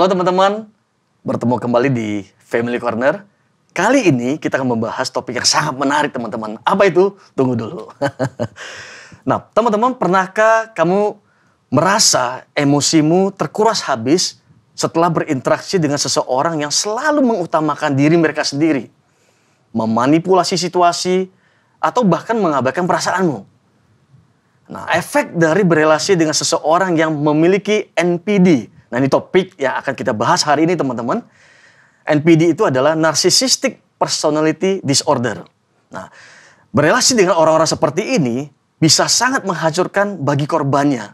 Halo teman-teman, bertemu kembali di Family Corner. Kali ini kita akan membahas topik yang sangat menarik teman-teman. Apa itu? Tunggu dulu. Nah, teman-teman, pernahkah kamu merasa emosimu terkuras habis setelah berinteraksi dengan seseorang yang selalu mengutamakan diri mereka sendiri, memanipulasi situasi, atau bahkan mengabaikan perasaanmu? Nah, efek dari berelasi dengan seseorang yang memiliki NPD. Nah, ini topik yang akan kita bahas hari ini, teman-teman. NPD itu adalah Narcissistic Personality Disorder. Nah, berelasi dengan orang-orang seperti ini bisa sangat menghancurkan bagi korbannya.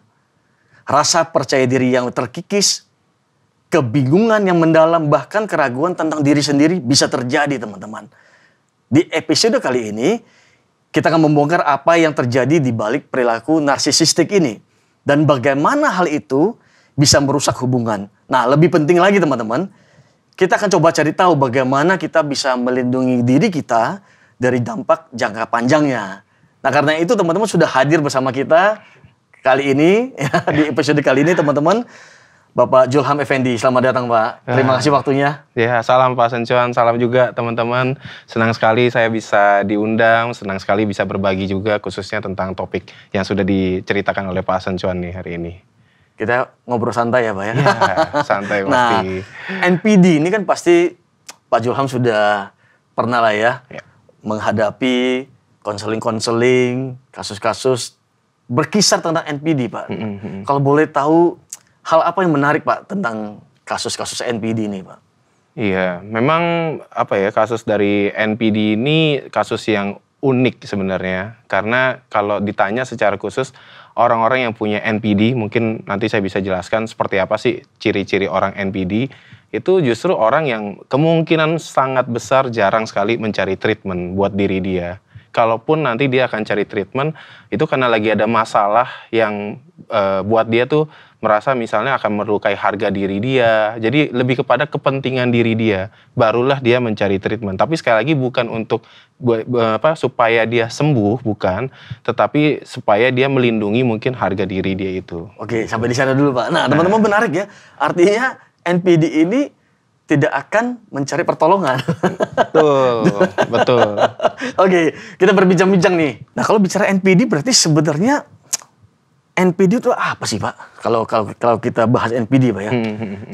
Rasa percaya diri yang terkikis, kebingungan yang mendalam, bahkan keraguan tentang diri sendiri bisa terjadi, teman-teman. Di episode kali ini, kita akan membongkar apa yang terjadi di balik perilaku narsisistik ini. Dan bagaimana hal itu bisa merusak hubungan. Nah, lebih penting lagi teman-teman, kita akan coba cari tahu bagaimana kita bisa melindungi diri kita dari dampak jangka panjangnya. Nah, karena itu teman-teman sudah hadir bersama kita kali ini, ya, di episode kali ini teman-teman. Bapak Julham Effendi, selamat datang Pak. Terima kasih waktunya. Ya, salam Pak Sencuan, salam juga teman-teman. Senang sekali saya bisa diundang, senang sekali bisa berbagi juga khususnya tentang topik yang sudah diceritakan oleh Pak Sencuan nih hari ini. Kita ngobrol santai ya Pak ya? Ya, santai pasti. Nah, NPD ini kan pasti Pak Julham sudah pernah lah ya, menghadapi konseling-konseling, kasus-kasus berkisar tentang NPD Pak. Kalau boleh tahu, hal apa yang menarik Pak tentang kasus-kasus NPD ini Pak? Iya, memang kasus dari NPD ini kasus yang unik sebenarnya. Karena kalau ditanya secara khusus orang-orang yang punya NPD, mungkin nanti saya bisa jelaskan seperti apa sih ciri-ciri orang NPD. Itu justru orang yang kemungkinan sangat besar jarang sekali mencari treatment buat diri dia. Kalaupun nanti dia akan cari treatment, itu karena lagi ada masalah yang buat dia tuh merasa misalnya akan melukai harga diri dia. Jadi lebih kepada kepentingan diri dia, barulah dia mencari treatment. Tapi sekali lagi bukan untuk supaya dia sembuh, bukan, tetapi supaya dia melindungi mungkin harga diri dia itu. Oke, sampai di sana dulu Pak. Nah, teman-teman menarik ya. Artinya NPD ini tidak akan mencari pertolongan. Betul. Oke, kita berbincang-bincang nih. Nah, kalau bicara NPD berarti sebenarnya NPD itu apa sih Pak? Kalau kita bahas NPD Pak ya.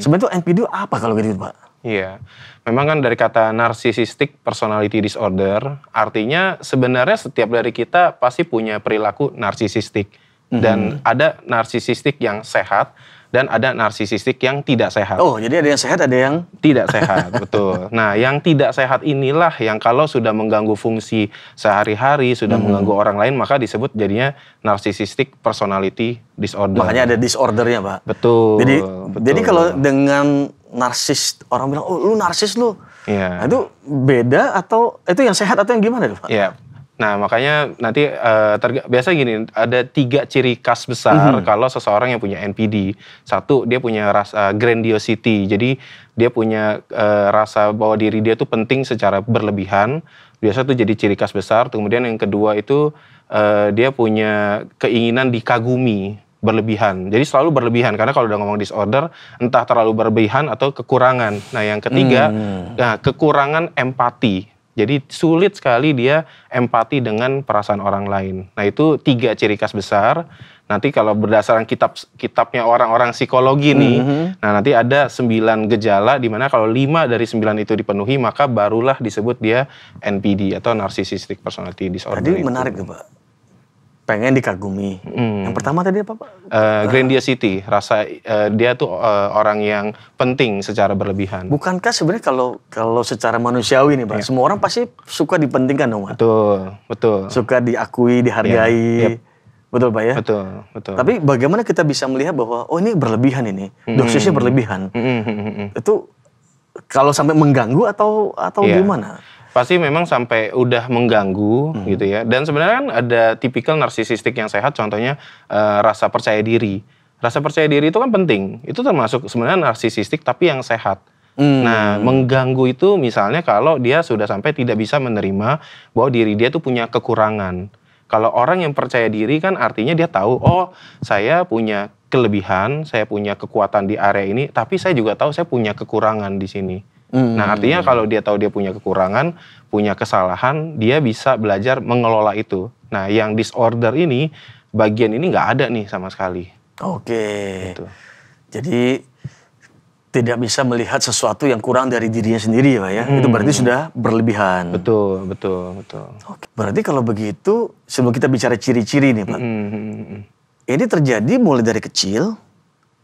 Sebenarnya itu NPD itu apa kalau gitu Pak? Iya, memang kan dari kata Narcissistic Personality Disorder, artinya sebenarnya setiap dari kita pasti punya perilaku narsisistik. Dan ada narsisistik yang sehat, dan ada narsisistik yang tidak sehat. Oh, jadi ada yang sehat, ada yang tidak sehat, betul. Nah, yang tidak sehat inilah yang kalau sudah mengganggu fungsi sehari-hari, sudah mengganggu orang lain, maka disebut jadinya narcissistic personality disorder. Makanya ada disordernya, Pak. Betul. Jadi kalau dengan narsis, orang bilang, oh lu narsis lu. Iya. Nah, itu beda atau itu yang sehat atau yang gimana Pak? Iya. Nah, makanya nanti biasa gini, ada 3 ciri khas besar kalau seseorang yang punya NPD. Satu, dia punya rasa grandiosity. Jadi dia punya rasa bahwa diri dia tuh penting secara berlebihan. Biasa tuh jadi ciri khas besar. Kemudian yang kedua itu dia punya keinginan dikagumi berlebihan. Jadi selalu berlebihan, karena kalau udah ngomong disorder, entah terlalu berlebihan atau kekurangan. Nah, yang ketiga, kekurangan empati. Jadi sulit sekali dia empati dengan perasaan orang lain. Nah, itu 3 ciri khas besar. Nanti kalau berdasarkan kitabnya orang-orang psikologi nih, nah nanti ada 9 gejala, di mana kalau 5 dari 9 itu dipenuhi, maka barulah disebut dia NPD atau Narcissistic Personality Disorder. Tadi menarik tuh Pak. Pengen dikagumi. Yang pertama tadi apa Pak? Grandiosity, rasa dia tuh orang yang penting secara berlebihan. Bukankah sebenarnya kalau secara manusiawi nih Pak, semua orang pasti suka dipentingkan dong Pak? Betul. Suka diakui, dihargai. Betul Pak ya? Betul. Tapi bagaimana kita bisa melihat bahwa oh ini berlebihan ini, dosisnya berlebihan. Itu kalau sampai mengganggu atau gimana? Pasti memang sampai udah mengganggu gitu ya. Dan sebenarnya kan ada tipikal narsisistik yang sehat, contohnya rasa percaya diri. Rasa percaya diri itu kan penting. Itu termasuk sebenarnya narsisistik tapi yang sehat. Nah, mengganggu itu misalnya kalau dia sudah sampai tidak bisa menerima bahwa diri dia tuh punya kekurangan. Kalau orang yang percaya diri kan artinya dia tahu, oh saya punya kelebihan, saya punya kekuatan di area ini, tapi saya juga tahu saya punya kekurangan di sini. Nah, artinya kalau dia tahu dia punya kekurangan, punya kesalahan, dia bisa belajar mengelola itu. Nah, yang disorder ini, bagian ini nggak ada nih sama sekali. Oke. Gitu. Jadi tidak bisa melihat sesuatu yang kurang dari dirinya sendiri ya Pak ya. Itu berarti sudah berlebihan. Betul. Oke. Berarti kalau begitu, sebelum kita bicara ciri-ciri nih Pak. Ini terjadi mulai dari kecil,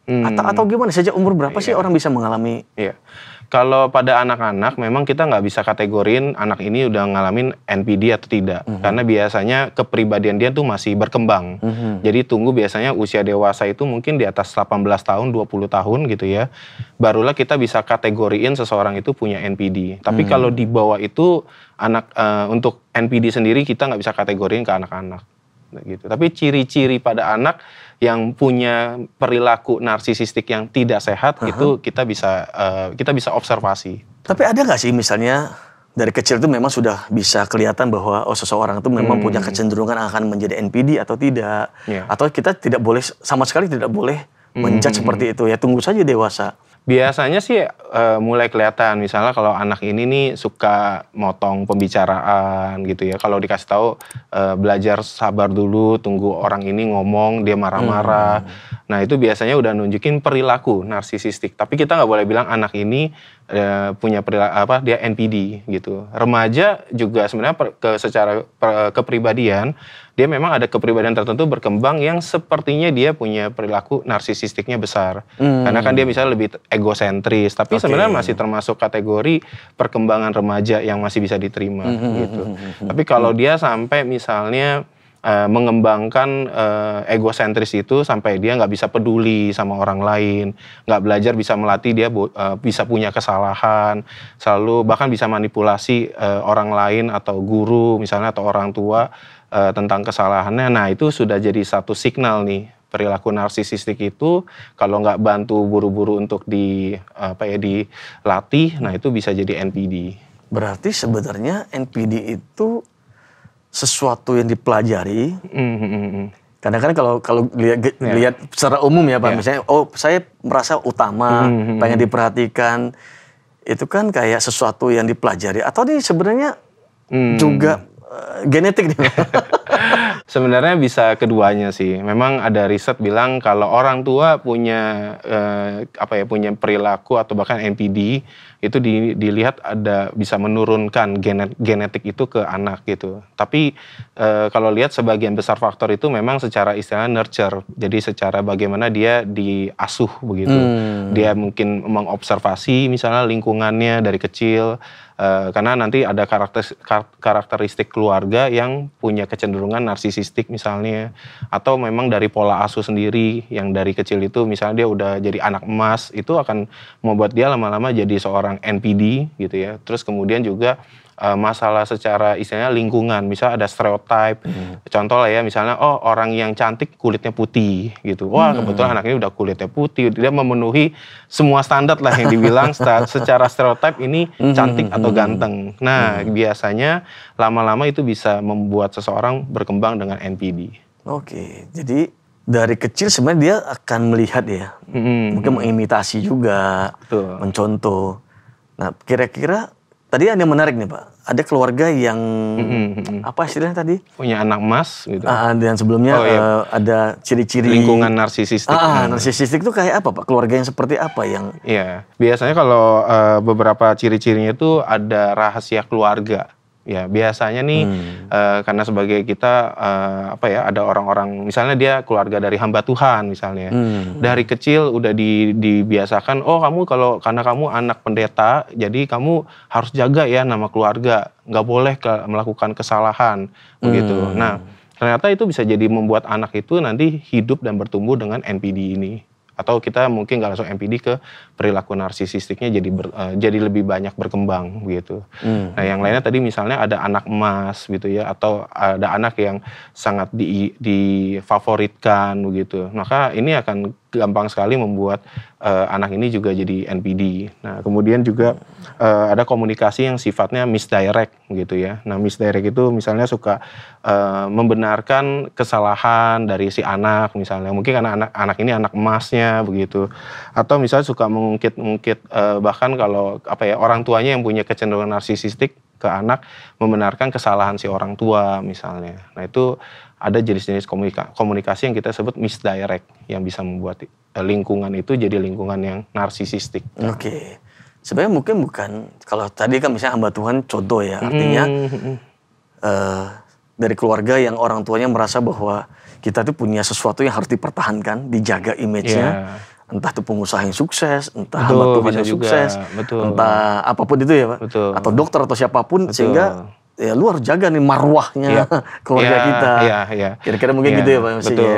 atau gimana? Sejak umur berapa sih orang bisa mengalami? Iya. Kalau pada anak-anak memang kita nggak bisa kategorin anak ini udah ngalamin NPD atau tidak. Karena biasanya kepribadian dia tuh masih berkembang. Jadi tunggu biasanya usia dewasa itu mungkin di atas 18 tahun, 20 tahun gitu ya. Barulah kita bisa kategoriin seseorang itu punya NPD. Tapi kalau di bawah itu untuk NPD sendiri kita nggak bisa kategoriin ke anak-anak. Gitu. Tapi ciri-ciri pada anak yang punya perilaku narsisistik yang tidak sehat itu kita bisa observasi. Tapi ada nggak sih misalnya dari kecil itu memang sudah bisa kelihatan bahwa seseorang itu memang punya kecenderungan akan menjadi NPD atau tidak, atau kita tidak boleh sama sekali tidak boleh menjudge seperti itu ya, tunggu saja dewasa. Biasanya sih mulai kelihatan, misalnya kalau anak ini nih suka motong pembicaraan gitu ya. Kalau dikasih tahu belajar sabar dulu, tunggu orang ini ngomong, dia marah-marah. Nah itu biasanya udah nunjukin perilaku narsisistik. Tapi kita nggak boleh bilang anak ini punya perilaku dia NPD gitu. Remaja juga sebenarnya secara kepribadian dia memang ada kepribadian tertentu berkembang yang sepertinya dia punya perilaku narsisistiknya besar. Karena kan dia misalnya lebih egosentris, tapi sebenarnya masih termasuk kategori perkembangan remaja yang masih bisa diterima gitu. Tapi kalau dia sampai misalnya mengembangkan egosentris itu sampai dia nggak bisa peduli sama orang lain, nggak belajar bisa melatih dia bisa punya kesalahan, selalu bahkan bisa manipulasi orang lain atau guru misalnya atau orang tua tentang kesalahannya. Nah itu sudah jadi satu signal nih, perilaku narsisistik itu kalau nggak bantu buru-buru untuk dilatih, nah itu bisa jadi NPD. Berarti sebenarnya NPD itu sesuatu yang dipelajari. Karena kan kalau lihat secara umum ya Pak, misalnya saya merasa utama, pengen diperhatikan, itu kan kayak sesuatu yang dipelajari atau ini sebenarnya juga genetik nih. Sebenarnya bisa keduanya sih. Memang ada riset bilang kalau orang tua punya punya perilaku atau bahkan NPD itu dilihat ada bisa menurunkan genetik itu ke anak gitu. Tapi kalau lihat sebagian besar faktor itu memang secara istilah nurture. Jadi secara bagaimana dia diasuh begitu. Dia mungkin mengobservasi misalnya lingkungannya dari kecil. Karena nanti ada karakteristik keluarga yang punya kecenderungan narsisistik misalnya, atau memang dari pola asuh sendiri yang dari kecil itu misalnya dia udah jadi anak emas, itu akan membuat dia lama-lama jadi seorang NPD gitu ya. Terus kemudian juga masalah secara istilahnya lingkungan, misalnya ada stereotype, contoh lah ya misalnya orang yang cantik kulitnya putih gitu, wah kebetulan anak ini udah kulitnya putih, dia memenuhi semua standar lah yang dibilang secara stereotype ini cantik atau ganteng. Nah biasanya lama-lama itu bisa membuat seseorang berkembang dengan NPD. Oke, jadi dari kecil sebenarnya dia akan melihat ya, mungkin mengimitasi juga, mencontoh. Nah kira-kira tadi ada yang menarik nih Pak, ada keluarga yang apa istilahnya tadi? Punya anak emas gitu. Dan sebelumnya ada ciri-ciri lingkungan narsisistik. Narsisistik itu kayak apa Pak? Keluarga yang seperti apa yang? Iya, biasanya kalau beberapa ciri-cirinya itu ada rahasia keluarga. Ya biasanya nih karena sebagai kita ada orang-orang misalnya dia keluarga dari hamba Tuhan misalnya, dari kecil udah dibiasakan karena kamu anak pendeta jadi kamu harus jaga ya nama keluarga, nggak boleh melakukan kesalahan begitu. Nah ternyata itu bisa jadi membuat anak itu nanti hidup dan bertumbuh dengan NPD ini. Atau kita mungkin nggak langsung NPD ke perilaku narsisistiknya jadi lebih banyak berkembang gitu. Nah yang lainnya tadi misalnya ada anak emas gitu ya, atau ada anak yang sangat difavoritkan begitu. Maka ini akan gampang sekali membuat anak ini juga jadi NPD. Nah, kemudian juga ada komunikasi yang sifatnya misdirect gitu ya. Nah, misdirect itu misalnya suka membenarkan kesalahan dari si anak misalnya. Mungkin karena anak ini anak emasnya begitu. Atau misalnya suka mengungkit-ungkit bahkan kalau orang tuanya yang punya kecenderungan narsisistik ke anak membenarkan kesalahan si orang tua misalnya. Nah, itu ada jenis-jenis komunikasi yang kita sebut misdirect yang bisa membuat lingkungan itu jadi lingkungan yang narsisistik. Oke. Sebenarnya mungkin bukan, kalau tadi kan misalnya hamba Tuhan contoh ya, artinya dari keluarga yang orang tuanya merasa bahwa kita tuh punya sesuatu yang harus dipertahankan, dijaga image-nya. Entah itu pengusaha yang sukses, entah hamba Tuhan yang sukses, entah apapun itu ya Pak. Atau dokter atau siapapun, sehingga ya lu harus jaga nih marwahnya keluarga kita. Kira-kira mungkin gitu ya Pak.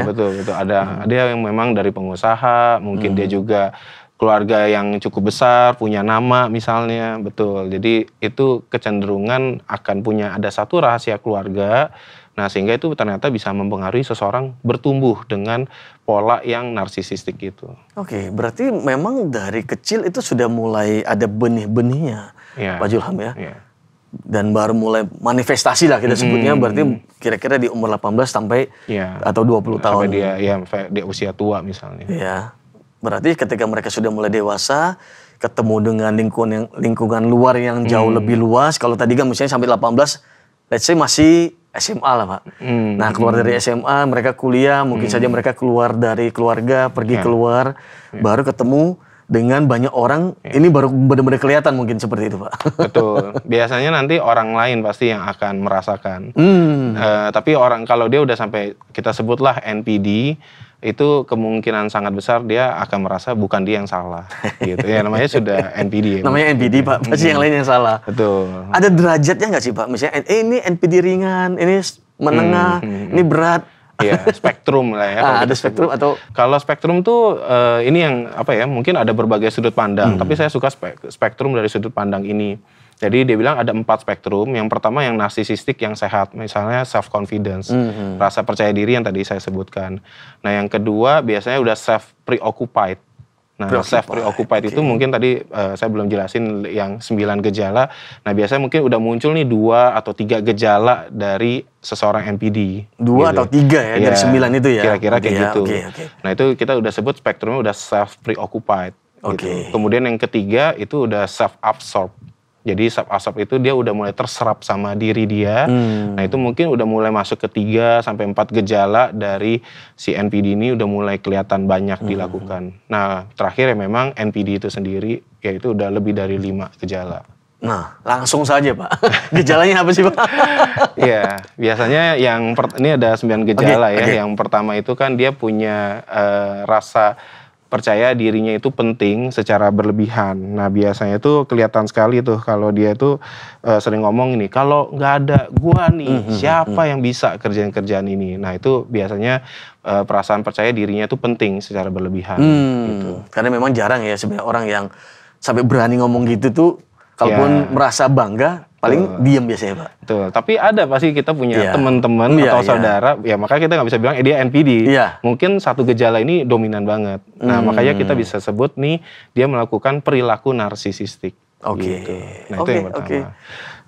Betul. Ada yang memang dari pengusaha, mungkin dia juga keluarga yang cukup besar, punya nama misalnya, betul. Jadi itu kecenderungan akan punya ada satu rahasia keluarga. Nah, sehingga itu ternyata bisa mempengaruhi seseorang bertumbuh dengan pola yang narsisistik itu. Oke, berarti memang dari kecil itu sudah mulai ada benih-benihnya, Pak Julham ya. Dan baru mulai manifestasi lah kita sebutnya, berarti kira-kira di umur 18 sampai atau 20 tahun. Sampai dia usia tua misalnya. Ya, berarti ketika mereka sudah mulai dewasa, ketemu dengan lingkungan luar yang jauh lebih luas. Kalau tadi kan misalnya sampai 18, let's say masih SMA lah Pak. Nah, keluar dari SMA, mereka kuliah, mungkin saja mereka keluar dari keluarga, pergi keluar, baru ketemu dengan banyak orang, ini baru benar-benar kelihatan mungkin seperti itu Pak. Betul, biasanya nanti orang lain pasti yang akan merasakan. Tapi kalau dia udah sampai, kita sebutlah NPD, itu kemungkinan sangat besar dia akan merasa bukan dia yang salah. Gitu ya, namanya sudah NPD. Namanya NPD Pak, pasti yang lain yang salah. Betul. Ada derajatnya nggak sih Pak? Misalnya ini NPD ringan, ini menengah, ini berat. Iya, spektrum lah ya. Ada spektrum atau? Kalau spektrum tuh ini yang mungkin ada berbagai sudut pandang, tapi saya suka spektrum dari sudut pandang ini. Jadi dia bilang ada 4 spektrum. Yang pertama yang narsisistik yang sehat, misalnya self confidence, rasa percaya diri yang tadi saya sebutkan. Nah, yang kedua biasanya udah self preoccupied. Nah, self preoccupied itu mungkin tadi saya belum jelasin yang 9 gejala. Nah, biasanya mungkin udah muncul nih 2 atau 3 gejala dari seseorang NPD. 2 gitu. Atau 3 ya dari 9 itu ya. Kira-kira kayak gitu. Nah, itu kita udah sebut spektrumnya udah self preoccupied. Gitu. Kemudian yang ketiga itu udah self absorbed. Jadi self absorbed itu dia udah mulai terserap sama diri dia. Nah, itu mungkin udah mulai masuk ke 3 sampai 4 gejala dari si NPD ini udah mulai kelihatan banyak dilakukan. Nah, terakhir ya memang NPD itu sendiri yaitu udah lebih dari 5 gejala. Nah, langsung saja Pak. Gejalanya apa sih Pak? Iya, biasanya ini ada 9 gejala ya. Yang pertama itu kan dia punya rasa percaya dirinya itu penting secara berlebihan. Nah, biasanya itu kelihatan sekali tuh kalau dia itu sering ngomong ini, kalau nggak ada gua nih, siapa yang bisa kerjaan-kerjaan ini. Nah, itu biasanya perasaan percaya dirinya itu penting secara berlebihan. Gitu. Karena memang jarang ya sebenarnya orang yang sampai berani ngomong gitu tuh, kalaupun merasa bangga, paling diam biasanya Pak. Betul, tapi ada pasti kita punya teman-teman atau saudara, ya makanya kita nggak bisa bilang dia NPD. Mungkin satu gejala ini dominan banget. Nah, makanya kita bisa sebut nih dia melakukan perilaku narsisistik. Gitu. Nah, itu yang pertama.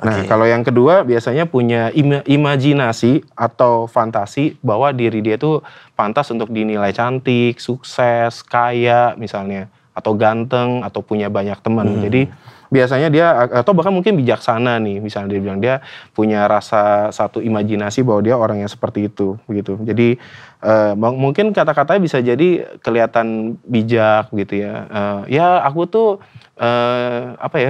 Nah, kalau yang kedua biasanya punya imajinasi atau fantasi bahwa diri dia tuh pantas untuk dinilai cantik, sukses, kaya misalnya, atau ganteng, atau punya banyak teman. Jadi biasanya dia, atau bahkan mungkin bijaksana nih, misalnya dia bilang dia punya rasa satu imajinasi bahwa dia orang yang seperti itu, begitu. Jadi mungkin kata-katanya bisa jadi kelihatan bijak gitu ya. Ya aku tuh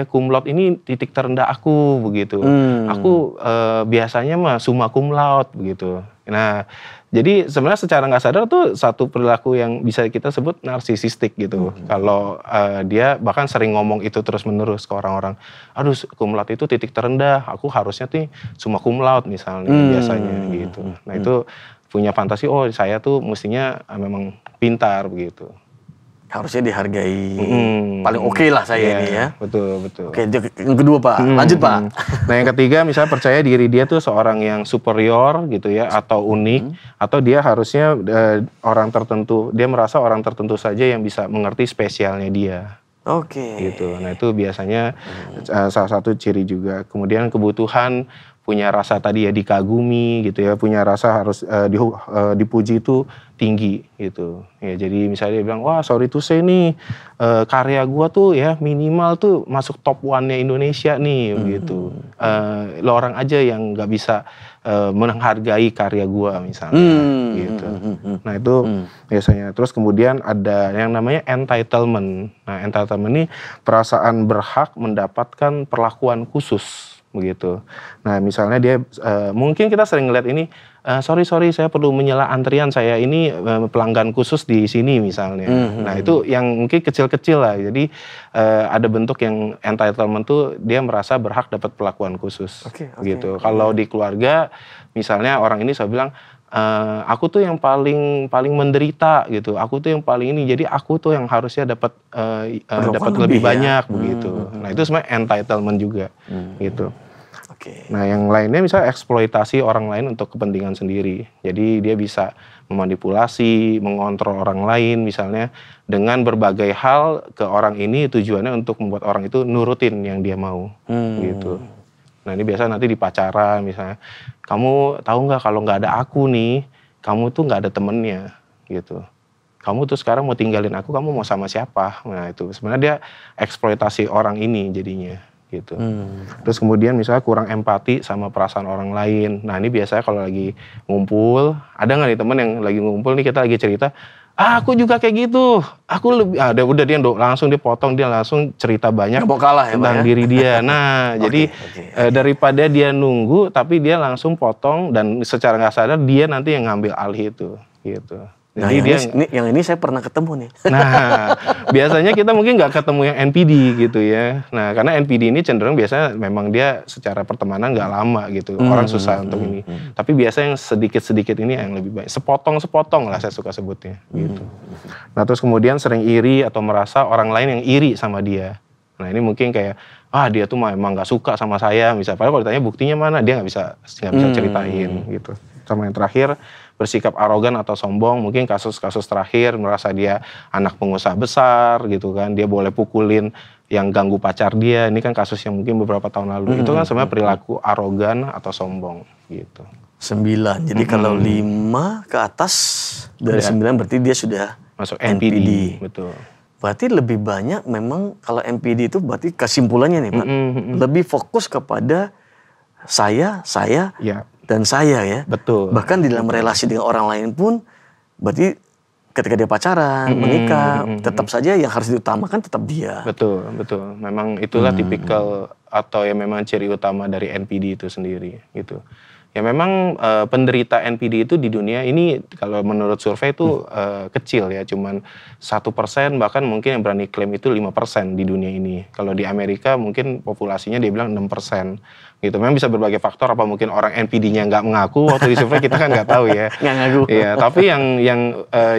cum laude ini titik terendah aku begitu. Aku biasanya mah summa cum laude begitu. Nah, jadi sebenarnya secara nggak sadar tuh satu perilaku yang bisa kita sebut narsisistik gitu. Kalau dia bahkan sering ngomong itu terus-menerus ke orang-orang. Aduh, cum laude itu titik terendah. Aku harusnya tuh summa cum laude misalnya biasanya gitu. Nah, itu punya fantasi, oh saya tuh mestinya memang pintar begitu. harusnya dihargai. Paling oke lah saya ini ya. Betul. Oke, yang kedua Pak, lanjut Pak. Nah yang ketiga misalnya percaya diri dia tuh seorang yang superior gitu ya, atau unik, atau dia harusnya orang tertentu, dia merasa orang tertentu saja yang bisa mengerti spesialnya dia. Oke. Gitu. Nah itu biasanya salah satu ciri juga. Kemudian kebutuhan punya rasa tadi ya dikagumi gitu ya, punya rasa harus dipuji itu tinggi gitu. Ya jadi misalnya dia bilang, wah sorry to say nih, karya gua tuh ya minimal tuh masuk top 1-nya Indonesia nih gitu. Lo orang aja yang nggak bisa menghargai karya gua misalnya gitu. Nah itu biasanya. Terus kemudian ada yang namanya entitlement. Nah entitlement ini perasaan berhak mendapatkan perlakuan khusus begitu. Nah misalnya dia mungkin kita sering ngeliat ini, sorry saya perlu menyela antrian, saya ini pelanggan khusus di sini misalnya. Nah itu yang mungkin kecil-kecil lah. Jadi ada bentuk yang entitlement tuh dia merasa berhak dapat perlakuan khusus. Gitu. Kalau di keluarga misalnya orang ini saya bilang, aku tuh yang paling menderita gitu, aku tuh yang paling ini, jadi aku tuh yang harusnya dapat lebih banyak begitu. Nah itu sebenarnya entitlement juga gitu. Nah yang lainnya misalnya eksploitasi orang lain untuk kepentingan sendiri. Jadi dia bisa memanipulasi, mengontrol orang lain misalnya dengan berbagai hal ke orang ini, tujuannya untuk membuat orang itu nurutin yang dia mau gitu. Nah ini biasa nanti di pacaran misalnya, kamu tahu nggak kalau nggak ada aku nih, kamu tuh nggak ada temennya gitu. Kamu tuh sekarang mau tinggalin aku, kamu mau sama siapa? Nah itu sebenarnya dia eksploitasi orang ini jadinya gitu. Terus kemudian misalnya kurang empati sama perasaan orang lain. Nah ini biasanya kalau lagi ngumpul, ada nggak nih temen yang lagi ngumpul nih, kita lagi cerita, aku juga kayak gitu, aku lebih, udah dia langsung dia potong, dia langsung cerita banyak tentang diri dia. Nah jadi daripada dia nunggu, tapi dia langsung potong dan secara nggak sadar dia nanti yang ngambil alih itu gitu. Nah yang ini saya pernah ketemu nih. Nah biasanya kita mungkin nggak ketemu yang NPD gitu ya. Nah karena NPD ini cenderung biasanya memang dia secara pertemanan nggak lama gitu. Orang susah untuk ini. Tapi biasanya yang sedikit-sedikit ini yang lebih baik. Sepotong-sepotong lah saya suka sebutnya gitu. Nah terus kemudian sering iri atau merasa orang lain yang iri sama dia. Nah ini mungkin kayak, dia tuh emang nggak suka sama saya misalnya. Padahal kalau ditanya buktinya mana, dia nggak bisa ceritain gitu. Sama yang terakhir, bersikap arogan atau sombong. Mungkin kasus-kasus terakhir merasa dia anak pengusaha besar gitu kan, dia boleh pukulin yang ganggu pacar dia. Ini kan kasus yang mungkin beberapa tahun lalu. Itu kan sebenarnya perilaku arogan atau sombong gitu. 9, jadi kalau 5 ke atas dari 9 berarti dia sudah masuk NPD. Betul. Berarti lebih banyak memang kalau NPD itu berarti kesimpulannya nih Pak, lebih fokus kepada saya dan saya ya. Betul. Bahkan di dalam relasi dengan orang lain pun, berarti ketika dia pacaran, menikah, tetap saja yang harus diutamakan tetap dia. Betul. Memang itulah tipikal atau ya memang ciri utama dari NPD itu sendiri gitu. Ya memang penderita NPD itu di dunia ini kalau menurut survei itu kecil ya, cuman 1%, bahkan mungkin yang berani klaim itu 5% di dunia ini. Kalau di Amerika mungkin populasinya dia bilang 6% gitu. Memang bisa berbagai faktor, apa mungkin orang NPD-nya nggak mengaku waktu di survei, kita kan nggak tahu ya. Nggak ngaku. Iya, tapi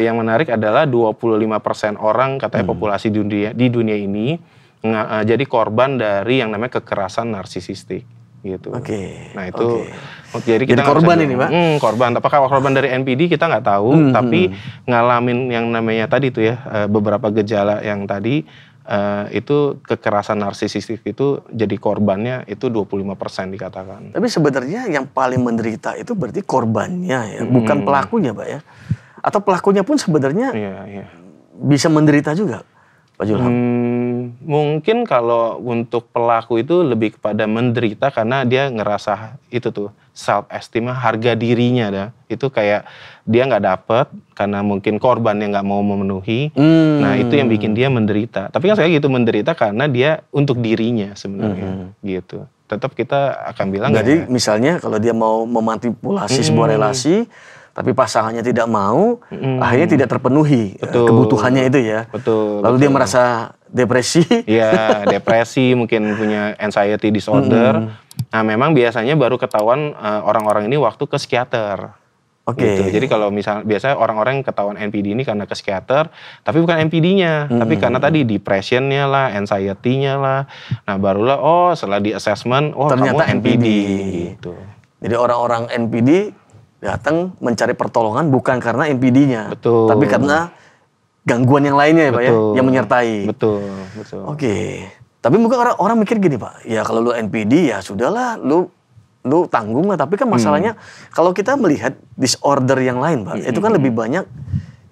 yang menarik adalah 25% orang katanya populasi di dunia ini jadi korban dari yang namanya kekerasan narsisistik gitu. Nah itu jadi kita korban ini Pak. Korban. Apakah korban dari NPD kita nggak tahu, tapi ngalamin yang namanya tadi tuh ya beberapa gejala yang tadi itu kekerasan narsisistik itu jadi korbannya itu 25% dikatakan. Tapi sebenarnya yang paling menderita itu berarti korbannya ya, bukan pelakunya Pak ya. Atau pelakunya pun sebenarnya bisa menderita juga Pak Julham. Mungkin kalau untuk pelaku itu lebih kepada menderita karena dia ngerasa itu tuh self esteem, harga dirinya dah itu kayak dia nggak dapet karena mungkin korbannya nggak mau memenuhi. Nah itu yang bikin dia menderita. Tapi kan saya gitu, menderita karena dia untuk dirinya sebenarnya gitu. Tetap kita akan bilang. Jadi misalnya kalau dia mau memanipulasi sebuah relasi, tapi pasangannya tidak mau, akhirnya tidak terpenuhi kebutuhannya itu ya. Lalu dia merasa depresi. Iya, depresi, mungkin punya anxiety disorder. Nah memang biasanya baru ketahuan orang-orang ini waktu ke psikiater. Oke. Gitu. Jadi kalau biasanya orang-orang yang ketahuan NPD ini karena ke psikiater, tapi bukan NPD-nya, tapi karena tadi depression-nya lah, anxiety-nya lah. Nah barulah setelah di assessment, Ternyata kamu NPD. Gitu. Jadi orang-orang NPD datang mencari pertolongan bukan karena NPD-nya, Betul. tapi karena gangguan yang lainnya ya Pak ya, yang menyertai. Betul. Oke. Tapi mungkin orang mikir gini Pak, ya kalau lu NPD ya sudahlah, lu tanggung lah. Tapi kan masalahnya kalau kita melihat disorder yang lain Pak, itu kan lebih banyak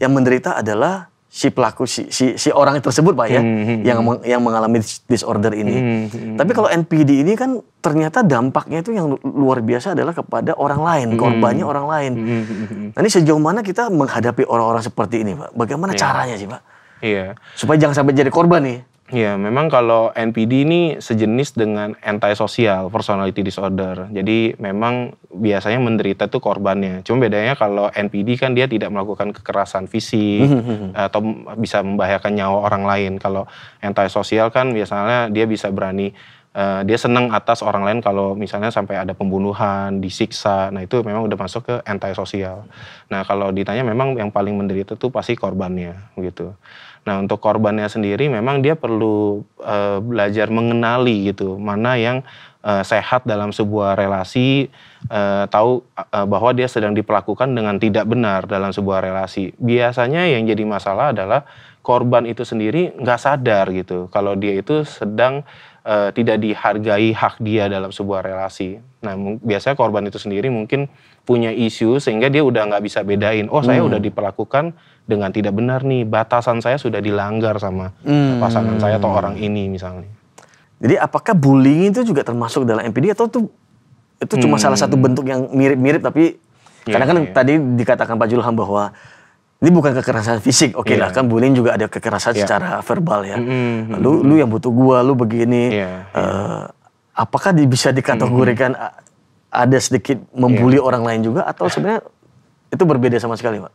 yang menderita adalah si pelaku, si orang tersebut Pak ya, yang mengalami disorder ini. Tapi kalau NPD ini kan ternyata dampaknya itu yang luar biasa adalah kepada orang lain, korbannya orang lain. Nah ini sejauh mana kita menghadapi orang-orang seperti ini Pak? Bagaimana caranya sih Pak? Iya. Supaya jangan sampai jadi korban nih. Iya, memang kalau NPD ini sejenis dengan antisocial personality disorder. Jadi memang biasanya menderita tuh korbannya. Cuma bedanya kalau NPD kan dia tidak melakukan kekerasan fisik atau bisa membahayakan nyawa orang lain. Kalau antisocial kan biasanya dia bisa berani, dia senang atas orang lain kalau misalnya sampai ada pembunuhan, disiksa. Nah itu memang udah masuk ke antisocial. Nah kalau ditanya memang yang paling menderita tuh pasti korbannya gitu. Nah untuk korbannya sendiri memang dia perlu belajar mengenali gitu mana yang sehat dalam sebuah relasi, tahu bahwa dia sedang diperlakukan dengan tidak benar dalam sebuah relasi. Biasanya yang jadi masalah adalah korban itu sendiri nggak sadar gitu kalau dia itu sedang tidak dihargai hak dia dalam sebuah relasi. Nah biasanya korban itu sendiri mungkin punya isu sehingga dia udah nggak bisa bedain, saya udah diperlakukan dengan tidak benar nih, batasan saya sudah dilanggar sama pasangan saya atau orang ini misalnya. Jadi apakah bullying itu juga termasuk dalam NPD atau itu cuma salah satu bentuk yang mirip-mirip tapi karena kan tadi dikatakan Pak Julham bahwa ini bukan kekerasan fisik, lah kan bullying juga ada kekerasan secara verbal ya. Lu yang butuh gua, lu begini. Apakah bisa dikategorikan ada sedikit membuli orang lain juga atau sebenarnya itu berbeda sama sekali Pak?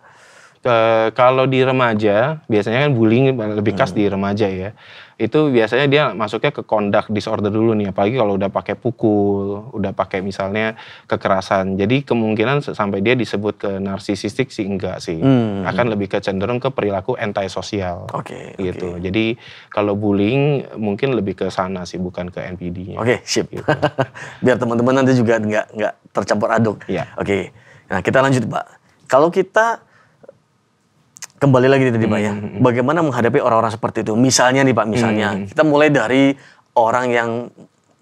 Kalau di remaja, biasanya kan bullying lebih khas di remaja ya. Itu biasanya dia masuknya ke conduct disorder dulu nih, apalagi kalau udah pakai pukul, udah pakai misalnya kekerasan. Jadi kemungkinan sampai dia disebut ke narsisistik sih enggak sih. Akan lebih ke cenderung ke perilaku antisosial. Gitu. Jadi kalau bullying mungkin lebih ke sana sih, bukan ke NPD-nya. Oke, sip. Gitu. Biar teman-teman nanti juga nggak tercampur aduk. Iya. Oke. Nah, kita lanjut Pak. Kalau kita kembali lagi tadi Pak ya, bagaimana menghadapi orang-orang seperti itu? Misalnya nih Pak, kita mulai dari orang yang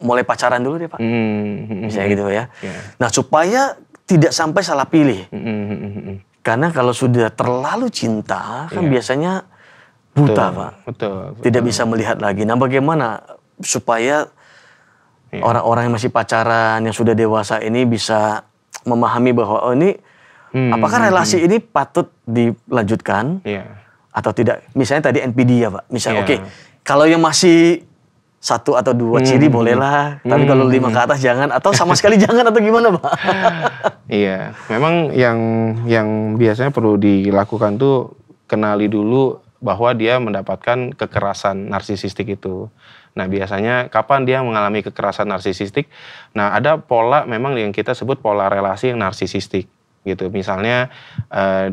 mulai pacaran dulu deh Pak. Misalnya gitu ya. Nah supaya tidak sampai salah pilih. Karena kalau sudah terlalu cinta, kan biasanya buta Pak. Betul. Tidak bisa melihat lagi. Nah bagaimana supaya orang-orang yang masih pacaran, yang sudah dewasa ini bisa memahami bahwa ini apakah relasi ini patut dilanjutkan atau tidak? Misalnya tadi NPD ya Pak. Misalnya kalau yang masih 1 atau 2 ciri bolehlah, tapi kalau 5 ke atas jangan, atau sama sekali jangan, atau gimana Pak? Iya, memang yang biasanya perlu dilakukan tuh kenali dulu bahwa dia mendapatkan kekerasan narsisistik itu. Nah biasanya kapan dia mengalami kekerasan narsisistik? Nah ada pola memang yang kita sebut pola relasi yang narsisistik. Gitu. Misalnya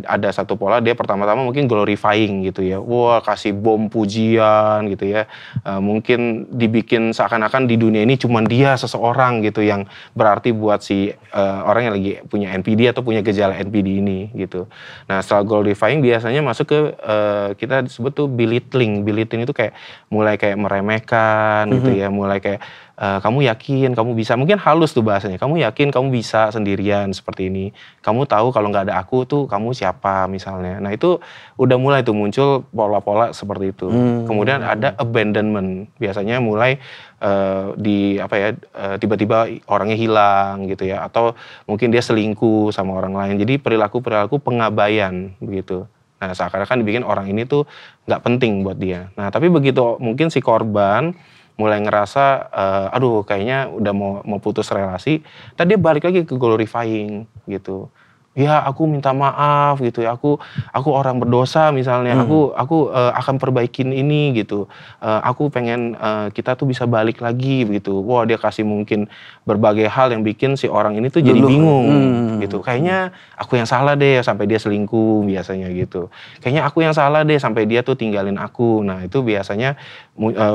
ada satu pola dia pertama-tama mungkin glorifying gitu ya, kasih bom pujian gitu ya, mungkin dibikin seakan-akan di dunia ini cuma dia seseorang gitu yang berarti buat si orang yang lagi punya NPD atau punya gejala NPD ini gitu. Nah setelah glorifying biasanya masuk ke kita sebut tuh belittling itu kayak mulai kayak meremehkan gitu ya, mulai kayak kamu yakin kamu bisa, mungkin halus tuh bahasanya, kamu yakin kamu bisa sendirian seperti ini, kamu tahu kalau nggak ada aku tuh kamu siapa misalnya. Nah itu udah mulai tuh muncul pola-pola seperti itu. Kemudian ada abandonment, biasanya mulai tiba-tiba orangnya hilang gitu ya, atau mungkin dia selingkuh sama orang lain, jadi perilaku pengabaian begitu. Nah seakan-akan dibikin orang ini tuh nggak penting buat dia. Nah tapi begitu mungkin si korban mulai ngerasa, kayaknya udah mau putus relasi, tadi dia balik lagi ke glorifying gitu. ya aku minta maaf gitu ya, aku orang berdosa misalnya, aku akan perbaikin ini gitu, aku pengen kita tuh bisa balik lagi begitu. Wah dia kasih mungkin berbagai hal yang bikin si orang ini tuh jadi Luluh. bingung gitu. Kayaknya aku yang salah deh sampai dia selingkuh biasanya gitu. Kayaknya aku yang salah deh sampai dia tuh tinggalin aku. Nah itu biasanya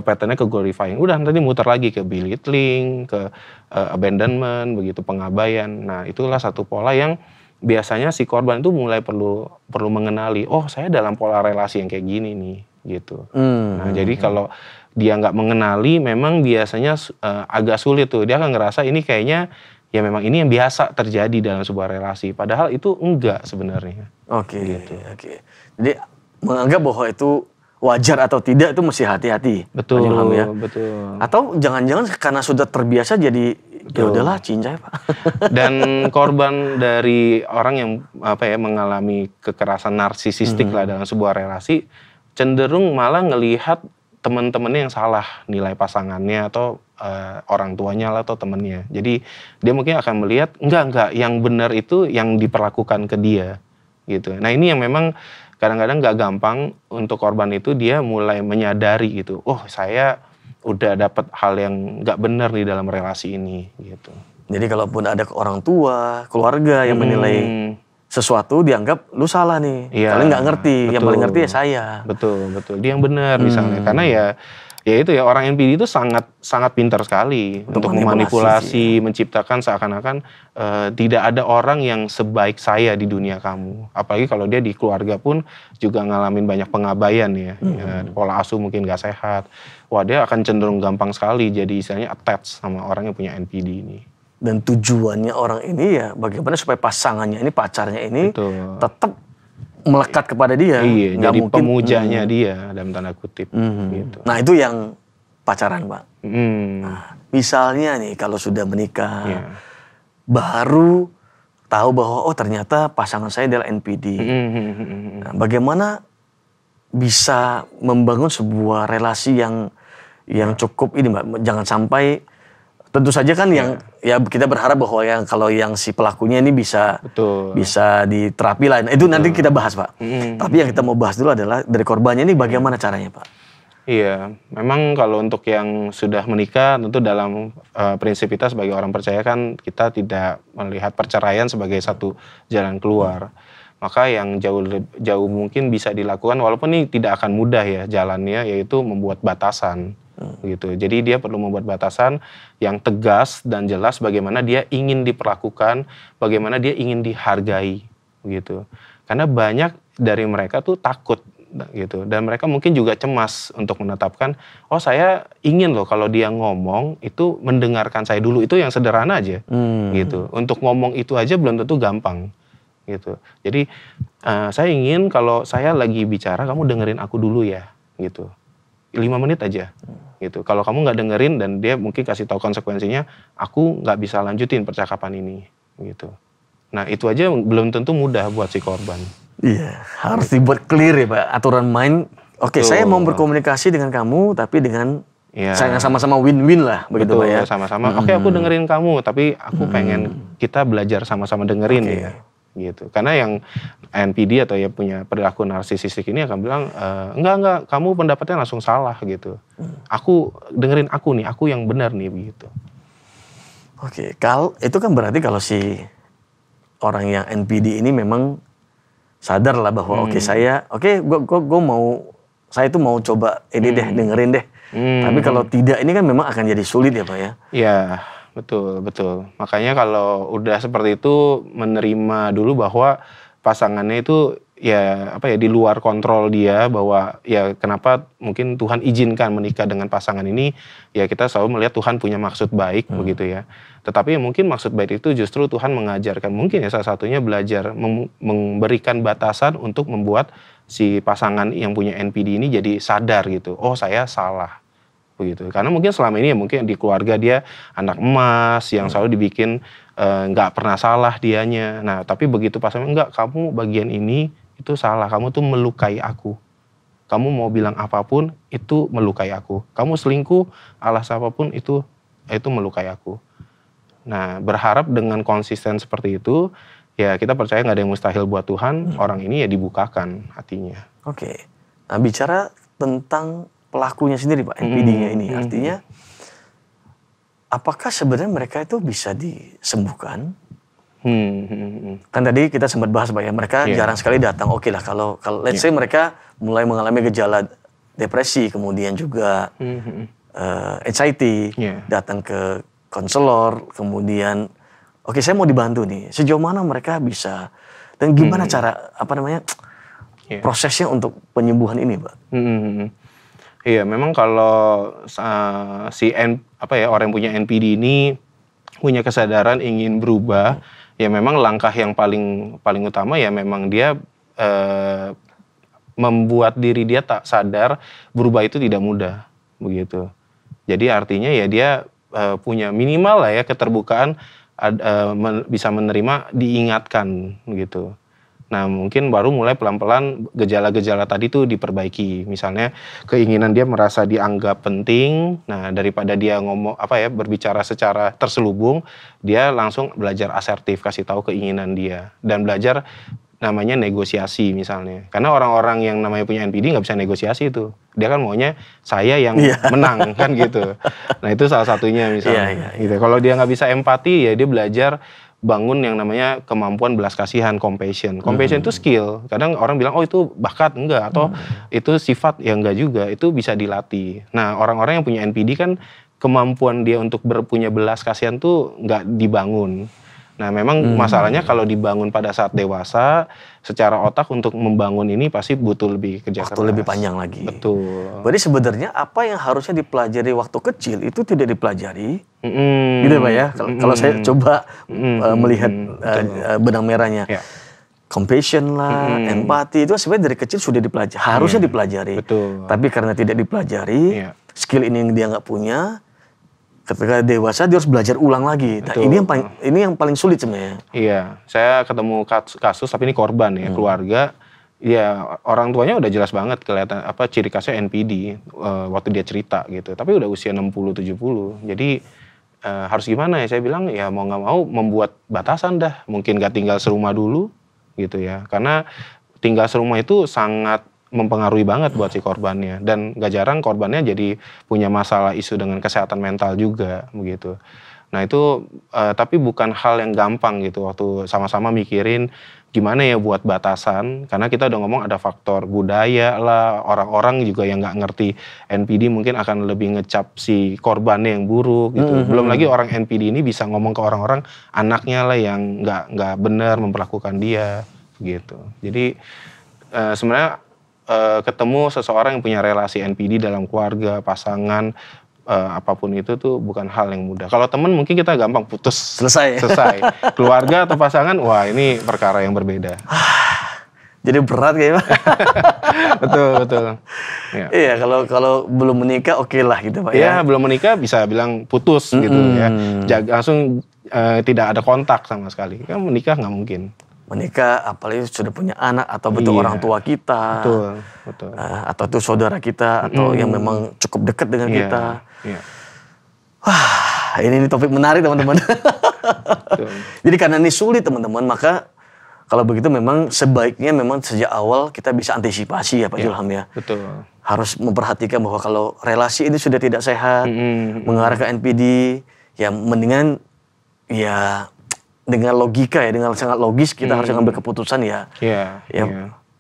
patternnya ke glorifying. Udah nanti muter lagi ke belittling, ke abandonment, begitu pengabaian. Nah itulah satu pola yang biasanya si korban itu mulai perlu mengenali, oh saya dalam pola relasi yang kayak gini nih, gitu. Nah jadi kalau dia nggak mengenali, memang biasanya agak sulit tuh. Dia akan ngerasa ini kayaknya ya memang ini yang biasa terjadi dalam sebuah relasi. Padahal itu enggak sebenarnya. Oke, Gitu. oke. Jadi menganggap bahwa itu wajar atau tidak itu mesti hati-hati. Betul, Pak Ilham ya. betul. Atau jangan-jangan karena sudah terbiasa jadi ya udahlah cincai Pak. Dan korban dari orang yang mengalami kekerasan narsisistik lah dalam sebuah relasi, cenderung malah ngelihat teman-temannya yang salah nilai pasangannya atau orang tuanya lah atau temennya. Jadi dia mungkin akan melihat enggak yang benar itu yang diperlakukan ke dia gitu. Nah ini yang memang kadang-kadang nggak gampang untuk korban itu dia mulai menyadari gitu. Oh saya udah dapat hal yang nggak benar di dalam relasi ini gitu. Jadi kalaupun ada orang tua, keluarga yang menilai sesuatu dianggap lu salah nih. Iya, Kalian nggak ngerti, yang betul. paling ngerti ya saya. Betul. Dia yang benar misalnya. Karena ya itu ya orang NPD itu sangat pintar sekali untuk memanipulasi, menciptakan seakan-akan tidak ada orang yang sebaik saya di dunia kamu. Apalagi kalau dia di keluarga pun juga ngalamin banyak pengabaian ya. Pola asuh mungkin gak sehat. Wah dia akan cenderung gampang sekali jadi istilahnya attach sama orang yang punya NPD ini. Dan tujuannya orang ini ya bagaimana supaya pasangannya ini, pacarnya ini tetap melekat kepada dia. Iya, nggak jadi mungkin, pemujanya dia dalam tanda kutip. Gitu. Nah itu yang pacaran Pak. Nah, misalnya nih kalau sudah menikah, baru tahu bahwa oh ternyata pasangan saya adalah NPD. Nah, bagaimana bisa membangun sebuah relasi yang cukup ini Mbak, jangan sampai tentu saja kan yang ya kita berharap bahwa kalau yang si pelakunya ini bisa diterapi lah. Itu nanti kita bahas Pak. Tapi yang kita mau bahas dulu adalah dari korbannya ini bagaimana caranya Pak? Iya, memang kalau untuk yang sudah menikah tentu dalam prinsip kita sebagai orang percaya kan kita tidak melihat perceraian sebagai satu jalan keluar. Maka yang jauh mungkin bisa dilakukan walaupun ini tidak akan mudah ya jalannya, yaitu membuat batasan. Gitu. Jadi dia perlu membuat batasan yang tegas dan jelas bagaimana dia ingin diperlakukan, bagaimana dia ingin dihargai gitu. Karena banyak dari mereka tuh takut gitu dan mereka mungkin juga cemas untuk menetapkan oh saya ingin loh kalau dia ngomong itu mendengarkan saya dulu, itu yang sederhana aja gitu. Untuk ngomong itu aja belum tentu gampang gitu. Jadi saya ingin kalau saya lagi bicara kamu dengerin aku dulu ya gitu. 5 menit aja gitu. Kalau kamu nggak dengerin dan dia mungkin kasih tahu konsekuensinya, aku nggak bisa lanjutin percakapan ini gitu. Nah itu aja belum tentu mudah buat si korban. Iya, harus dibuat clear ya Pak, aturan main. Oke, saya mau berkomunikasi dengan kamu tapi dengan saya sama-sama win-win lah begitu Pak ya. Sama-sama. Oke, aku dengerin kamu tapi aku pengen kita belajar sama-sama dengerin ya. Gitu. Karena yang NPD atau ya punya perilaku narsisistik ini akan bilang enggak kamu pendapatnya langsung salah gitu. Aku dengerin aku nih, aku yang benar nih begitu. Oke, kalau itu kan berarti kalau si orang yang NPD ini memang sadar lah bahwa saya itu mau coba ini deh dengerin deh. Tapi kalau tidak ini kan memang akan jadi sulit ya Pak ya. Iya. Betul. Makanya kalau udah seperti itu menerima dulu bahwa pasangannya itu ya di luar kontrol dia, bahwa ya kenapa mungkin Tuhan izinkan menikah dengan pasangan ini, ya kita selalu melihat Tuhan punya maksud baik begitu ya. Tetapi ya mungkin maksud baik itu justru Tuhan mengajarkan mungkin ya salah satunya belajar memberikan batasan untuk membuat si pasangan yang punya NPD ini jadi sadar gitu. Oh saya salah. Begitu. Karena mungkin selama ini ya mungkin di keluarga dia anak emas yang selalu dibikin nggak pernah salah dianya. Nah tapi begitu pasangan enggak, kamu bagian ini itu salah, kamu tuh melukai aku. Kamu mau bilang apapun itu melukai aku. Kamu selingkuh alasan apapun itu melukai aku. Nah berharap dengan konsisten seperti itu ya kita percaya nggak ada yang mustahil buat Tuhan, orang ini ya dibukakan hatinya. Oke. Nah, bicara tentang pelakunya sendiri Pak, NPD-nya ini, artinya apakah sebenarnya mereka itu bisa disembuhkan? Kan tadi kita sempat bahas Pak ya, mereka jarang sekali datang. Oke lah, kalau let's say mereka mulai mengalami gejala depresi, kemudian juga anxiety, datang ke konselor, kemudian oke saya mau dibantu nih. Sejauh mana mereka bisa dan gimana cara prosesnya untuk penyembuhan ini, Pak? Iya, memang kalau orang yang punya NPD ini punya kesadaran ingin berubah, ya memang langkah yang paling utama ya memang dia membuat diri dia tak sadar berubah itu tidak mudah, begitu. Jadi artinya ya dia punya minimal lah ya keterbukaan, bisa menerima, diingatkan gitu. Nah mungkin baru mulai pelan-pelan gejala-gejala tadi tuh diperbaiki. Misalnya keinginan dia merasa dianggap penting. Nah daripada dia berbicara secara terselubung, dia langsung belajar asertif, kasih tahu keinginan dia dan belajar namanya negosiasi misalnya. Karena orang-orang yang namanya punya NPD nggak bisa negosiasi itu. Dia kan maunya saya yang menang kan gitu. Nah itu salah satunya misalnya. Gitu. Kalau dia nggak bisa empati ya dia belajar bangun yang namanya kemampuan belas kasihan, compassion. Compassion itu skill. Kadang orang bilang, oh itu bakat, enggak. Atau itu sifat, ya enggak juga. Itu bisa dilatih. Nah orang-orang yang punya NPD kan kemampuan dia untuk punya belas kasihan tuh enggak dibangun. Nah memang masalahnya kalau dibangun pada saat dewasa, secara otak untuk membangun ini pasti butuh lebih kerja keras. Waktu lebih panjang lagi. Betul. Berarti sebenarnya apa yang harusnya dipelajari waktu kecil itu tidak dipelajari. Gitu Pak ya. Kalau saya coba melihat benang merahnya. Compassion lah, empati itu sebenarnya dari kecil sudah dipelajari. Harusnya dipelajari. Betul. Tapi karena tidak dipelajari, skill ini yang dia nggak punya. Ketika dewasa dia harus belajar ulang lagi. Nah, ini yang paling sulit sebenarnya. Iya, saya ketemu kasus tapi ini korban ya, keluarga. Ya orang tuanya udah jelas banget kelihatan ciri khasnya NPD waktu dia cerita gitu. Tapi udah usia 60-70. Jadi harus gimana ya? Saya bilang ya mau nggak mau membuat batasan dah. Mungkin nggak tinggal serumah dulu gitu ya. Karena tinggal serumah itu sangat mempengaruhi banget buat si korbannya, dan gak jarang korbannya jadi punya masalah isu dengan kesehatan mental juga begitu. Nah itu tapi bukan hal yang gampang gitu waktu sama-sama mikirin gimana ya buat batasan, karena kita udah ngomong ada faktor budaya lah, orang-orang juga yang nggak ngerti NPD mungkin akan lebih ngecap si korbannya yang buruk gitu. Belum lagi orang NPD ini bisa ngomong ke orang-orang anaknya lah yang nggak benar memperlakukan dia gitu. Jadi sebenarnya ketemu seseorang yang punya relasi NPD dalam keluarga, pasangan, apapun itu tuh bukan hal yang mudah. Kalau temen mungkin kita gampang putus. Selesai. Keluarga atau pasangan, wah ini perkara yang berbeda. Jadi berat kayaknya. Betul. Ya. Iya, kalau belum menikah oke lah gitu Pak ya. Iya, belum menikah bisa bilang putus gitu ya. Langsung tidak ada kontak sama sekali. Kan menikah nggak mungkin. Menikah apalagi sudah punya anak atau betul orang tua kita, betul. Atau itu saudara kita atau yang memang cukup dekat dengan kita. Wah, ini topik menarik teman-teman. Jadi karena ini sulit teman-teman, maka kalau begitu memang sebaiknya memang sejak awal kita bisa antisipasi ya Pak Julham ya. Betul. Harus memperhatikan bahwa kalau relasi ini sudah tidak sehat, mengarah ke NPD, ya mendingan ya dengan logika ya, dengan sangat logis kita harus mengambil keputusan ya. Iya,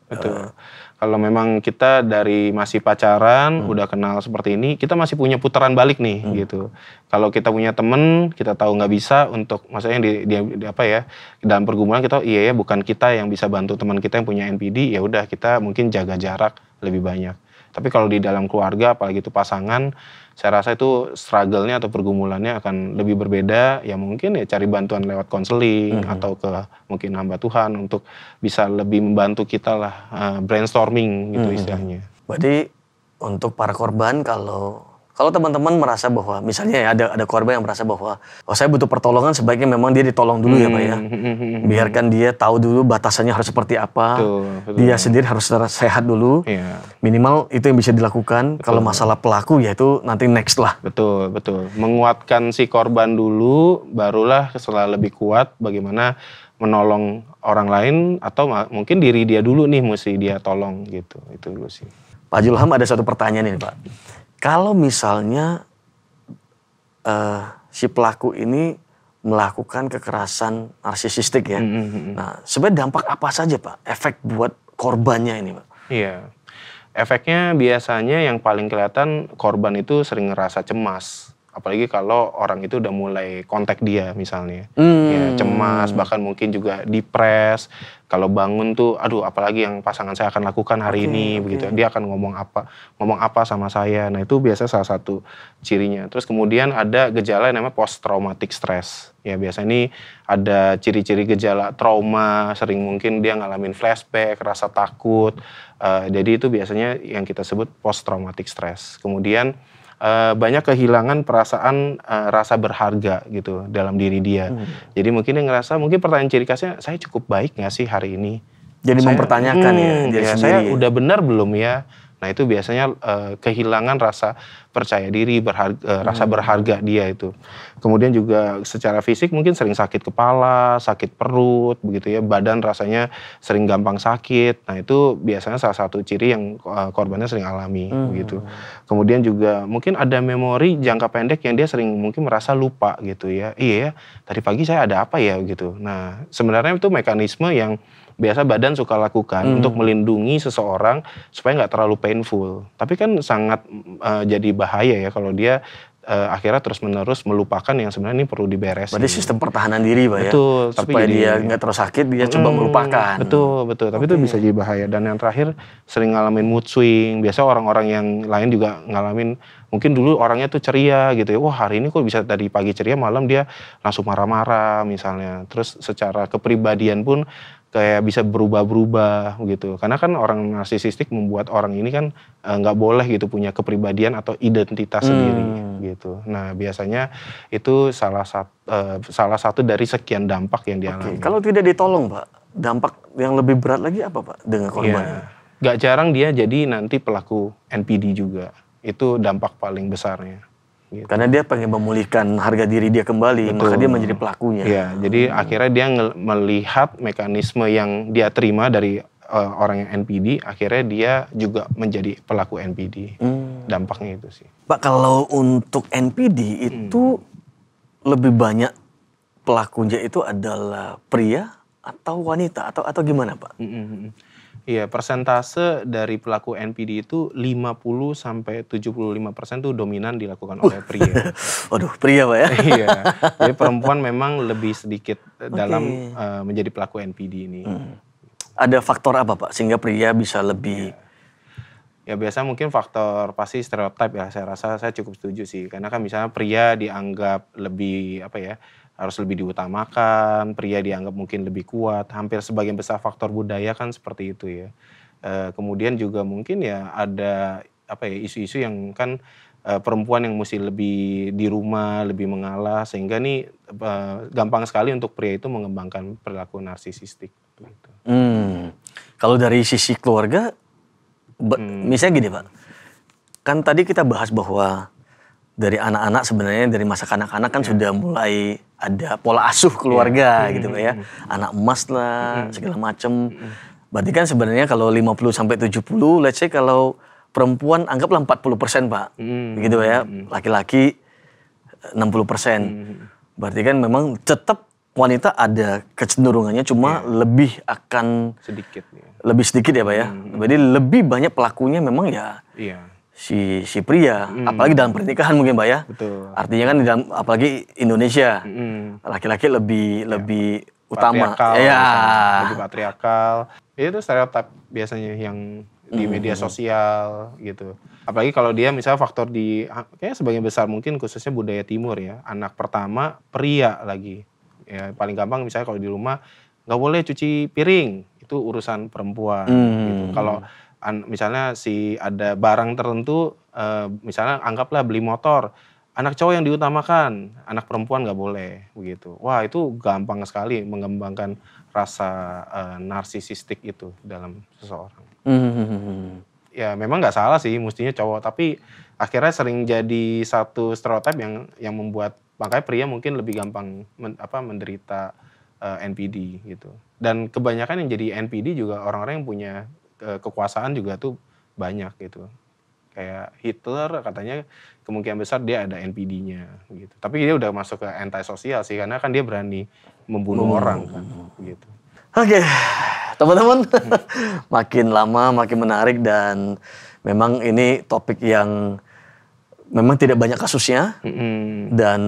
betul. Kalau memang kita dari masih pacaran, udah kenal seperti ini, kita masih punya putaran balik nih gitu. Kalau kita punya temen, kita tahu nggak bisa untuk, maksudnya dalam pergumulan kita, iya ya bukan kita yang bisa bantu teman kita yang punya NPD, ya udah kita mungkin jaga jarak lebih banyak. Tapi kalau di dalam keluarga, apalagi itu pasangan, saya rasa itu struggle-nya atau pergumulannya akan lebih berbeda. Ya mungkin ya cari bantuan lewat konseling atau ke mungkin hamba Tuhan untuk bisa lebih membantu kita lah, brainstorming gitu istilahnya. Berarti untuk para korban kalau teman-teman merasa bahwa misalnya ya ada korban yang merasa bahwa saya butuh pertolongan, sebaiknya memang dia ditolong dulu ya Pak ya. Biarkan dia tahu dulu batasannya harus seperti apa. Betul. Dia sendiri harus sehat dulu. Minimal itu yang bisa dilakukan. Kalau masalah pelaku ya itu nanti next lah. Betul. Menguatkan si korban dulu, barulah setelah lebih kuat bagaimana menolong orang lain atau mungkin diri dia dulu nih mesti dia tolong gitu. Itu dulu sih. Pak Julham, ada satu pertanyaan ini Pak. Kalau misalnya si pelaku ini melakukan kekerasan narsisistik ya. Nah, sebenarnya dampak apa saja Pak? Efek buat korbannya ini Pak? Iya. Efeknya biasanya yang paling kelihatan korban itu sering ngerasa cemas. Apalagi kalau orang itu udah mulai kontak dia misalnya. Ya, cemas, bahkan mungkin juga depres. Kalau bangun tuh, aduh apalagi yang pasangan saya akan lakukan hari ini, begitu. Dia akan ngomong apa sama saya. Nah itu biasa salah satu cirinya. Terus kemudian ada gejala yang namanya post traumatic stress. Ya biasa ini ada ciri-ciri gejala trauma, sering mungkin dia ngalamin flashback, rasa takut. Jadi itu biasanya yang kita sebut post traumatic stress. Kemudian banyak kehilangan perasaan rasa berharga gitu dalam diri dia. Jadi mungkin dia ngerasa, mungkin pertanyaan ciri khasnya, saya cukup baik nggak sih hari ini? Jadi mempertanyakan ya diri sendiri. Saya udah benar belum ya? Nah itu biasanya kehilangan rasa percaya diri, rasa berharga dia itu. Kemudian juga secara fisik mungkin sering sakit kepala, sakit perut, begitu ya. Badan rasanya sering gampang sakit. Nah itu biasanya salah satu ciri yang korbannya sering alami, begitu. Kemudian juga mungkin ada memori jangka pendek yang dia sering mungkin merasa lupa gitu ya. Iya ya, tadi pagi saya ada apa ya gitu. Nah sebenarnya itu mekanisme yang biasa badan suka lakukan untuk melindungi seseorang supaya nggak terlalu painful. Tapi kan sangat jadi bahaya ya kalau dia akhirnya terus-menerus melupakan yang sebenarnya ini perlu diberesin. Berarti sistem pertahanan diri Pak ya? Betul. Supaya dia nggak terus sakit, dia coba melupakan. Betul. Tapi itu bisa jadi bahaya. Dan yang terakhir sering ngalamin mood swing. Biasa orang-orang yang lain juga ngalamin, mungkin dulu orangnya tuh ceria gitu ya. Wah hari ini kok bisa dari pagi ceria, malam dia langsung marah-marah misalnya. Terus secara kepribadian pun kayak bisa berubah-berubah gitu. Karena kan orang narsisistik membuat orang ini kan nggak boleh gitu punya kepribadian atau identitas sendiri gitu. Nah biasanya itu salah satu dari sekian dampak yang dialami. Kalau tidak ditolong Pak, dampak yang lebih berat lagi apa Pak dengan korbannya? Gak jarang dia jadi nanti pelaku NPD juga. Itu dampak paling besarnya. Gitu. Karena dia pengen memulihkan harga diri dia kembali, maka dia menjadi pelakunya. Iya, jadi akhirnya dia melihat mekanisme yang dia terima dari orang yang NPD, akhirnya dia juga menjadi pelaku NPD. Dampaknya itu sih. Pak, kalau untuk NPD itu lebih banyak pelakunya itu adalah pria atau wanita atau gimana Pak? Iya, persentase dari pelaku NPD itu 50-75% tuh dominan dilakukan oleh pria. Waduh, pria Pak ya? Iya, jadi perempuan memang lebih sedikit dalam menjadi pelaku NPD ini. Ada faktor apa Pak sehingga pria bisa lebih? Ya biasa mungkin faktor pasti stereotip ya, saya rasa saya cukup setuju sih. Karena kan misalnya pria dianggap lebih harus lebih diutamakan, pria dianggap mungkin lebih kuat, hampir sebagian besar faktor budaya kan seperti itu ya. Kemudian juga mungkin ya ada isu-isu yang kan perempuan yang mesti lebih di rumah, lebih mengalah, sehingga nih gampang sekali untuk pria itu mengembangkan perilaku narsisistik. Gitu. Kalau dari sisi keluarga, misalnya gini Pak, kan tadi kita bahas bahwa dari anak-anak sebenarnya dari masa kanak-kanak kan sudah mulai ada pola asuh keluarga gitu Pak ya. Anak emas lah, segala macem. Berarti kan sebenarnya kalau 50-70, let's say kalau perempuan anggaplah 40% Pak. Begitu Pak ya. Laki-laki 60%. Berarti kan memang tetap wanita ada kecenderungannya cuma lebih akan sedikit ya. Lebih sedikit ya Pak ya. Jadi lebih banyak pelakunya memang ya. Si pria, apalagi dalam pernikahan mungkin Pak ya. Betul. Artinya kan dalam, apalagi Indonesia, laki-laki lebih utama. Lebih patriarkal. Itu stereotip biasanya yang di media sosial gitu. Apalagi kalau dia misalnya faktor kayaknya sebagian besar mungkin khususnya budaya timur ya. Anak pertama pria lagi. Ya paling gampang misalnya kalau di rumah nggak boleh cuci piring, itu urusan perempuan. Gitu. Kalau misalnya ada barang tertentu, misalnya anggaplah beli motor, anak cowok yang diutamakan, anak perempuan nggak boleh begitu. Wah itu gampang sekali mengembangkan rasa narsisistik itu dalam seseorang. Ya memang nggak salah sih mestinya cowok, tapi akhirnya sering jadi satu stereotip yang membuat makanya pria mungkin lebih gampang menderita NPD gitu. Dan kebanyakan yang jadi NPD juga orang-orang yang punya kekuasaan juga tuh banyak gitu. Kayak Hitler katanya kemungkinan besar dia ada NPD-nya gitu. Tapi dia udah masuk ke anti-sosial sih karena kan dia berani membunuh orang kan gitu. Oke, teman-teman, makin lama makin menarik dan memang ini topik yang memang tidak banyak kasusnya dan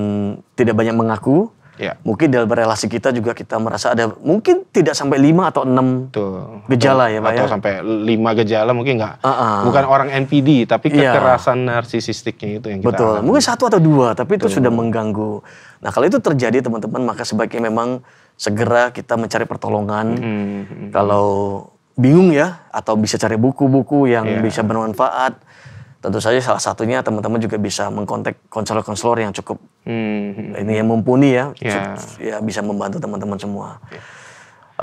tidak banyak mengaku. Ya. Mungkin dalam relasi kita juga kita merasa ada mungkin tidak sampai 5 atau 6 gejala ya Pak ya. Atau sampai 5 gejala mungkin nggak. Bukan orang NPD tapi kekerasan narsisistiknya itu yang kita alami. Mungkin 1 atau 2 tapi itu sudah mengganggu. Nah kalau itu terjadi teman-teman maka sebaiknya memang segera kita mencari pertolongan. Kalau bingung ya atau bisa cari buku-buku yang bisa bermanfaat. Tentu saja salah satunya teman-teman juga bisa mengkontak konselor-konselor yang cukup ini yang mumpuni ya, ya bisa membantu teman-teman semua.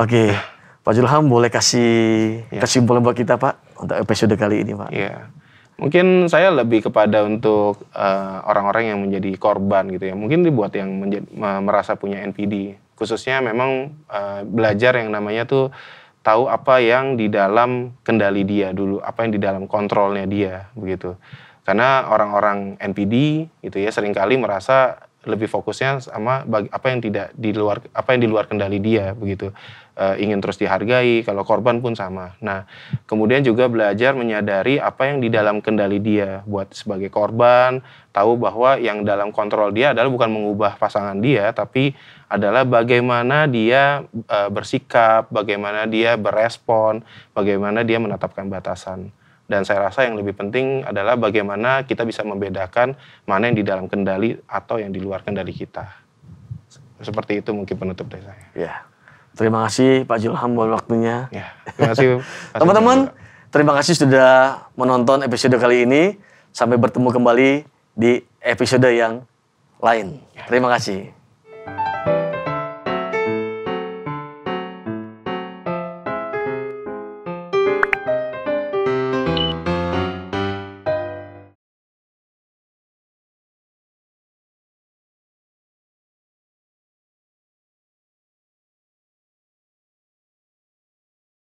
Oke, Pak Julham boleh kasih kesimpulan buat kita Pak untuk episode kali ini Pak? Iya, mungkin saya lebih kepada untuk orang-orang yang menjadi korban gitu ya. Mungkin dibuat yang merasa punya NPD, khususnya memang belajar yang namanya tuh tahu apa yang di dalam kendali dia dulu, apa yang di dalam kontrolnya dia begitu. Karena orang-orang NPD gitu ya seringkali merasa lebih fokusnya sama apa yang tidak di luar, apa yang di luar kendali dia begitu. Ingin terus dihargai, kalau korban pun sama. Nah, kemudian juga belajar menyadari apa yang di dalam kendali dia buat sebagai korban, tahu bahwa yang dalam kontrol dia adalah bukan mengubah pasangan dia, tapi adalah bagaimana dia bersikap, bagaimana dia berespon, bagaimana dia menetapkan batasan. Dan saya rasa yang lebih penting adalah bagaimana kita bisa membedakan mana yang di dalam kendali atau yang di luar kendali kita. Seperti itu mungkin penutup dari saya. Ya. Terima kasih Pak Julham buat waktunya. Ya, terima kasih. Teman-teman, terima kasih sudah menonton episode kali ini. Sampai bertemu kembali di episode yang lain. Terima kasih.